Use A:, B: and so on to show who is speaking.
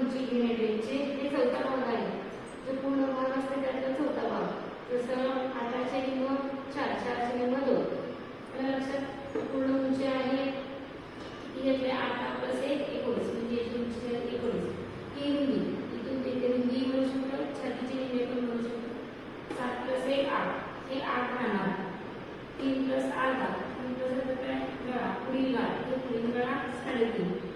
A: उंची घेण्याचे हे चौथा भाग आहे. जो पूर्ण भाग असतो त्यातला चौथा भाग. जसं 8चे निम्म 4, 4चे निम्म 2. लक्षात पूर्ण उंची आहे किती घेतले 8 + 1 19 म्हणजे याची उंची झाली 19. ही रुंदी इथून ते रुंदी म्हणू शकतो. छातीची रुंदी पण म्हणू शकतो. 7 + 1 8 हे 8 राहणार. 3 + अर्धा 3 + अर्धा काय गळा पुढील गळा हे पुढील गळा 3.5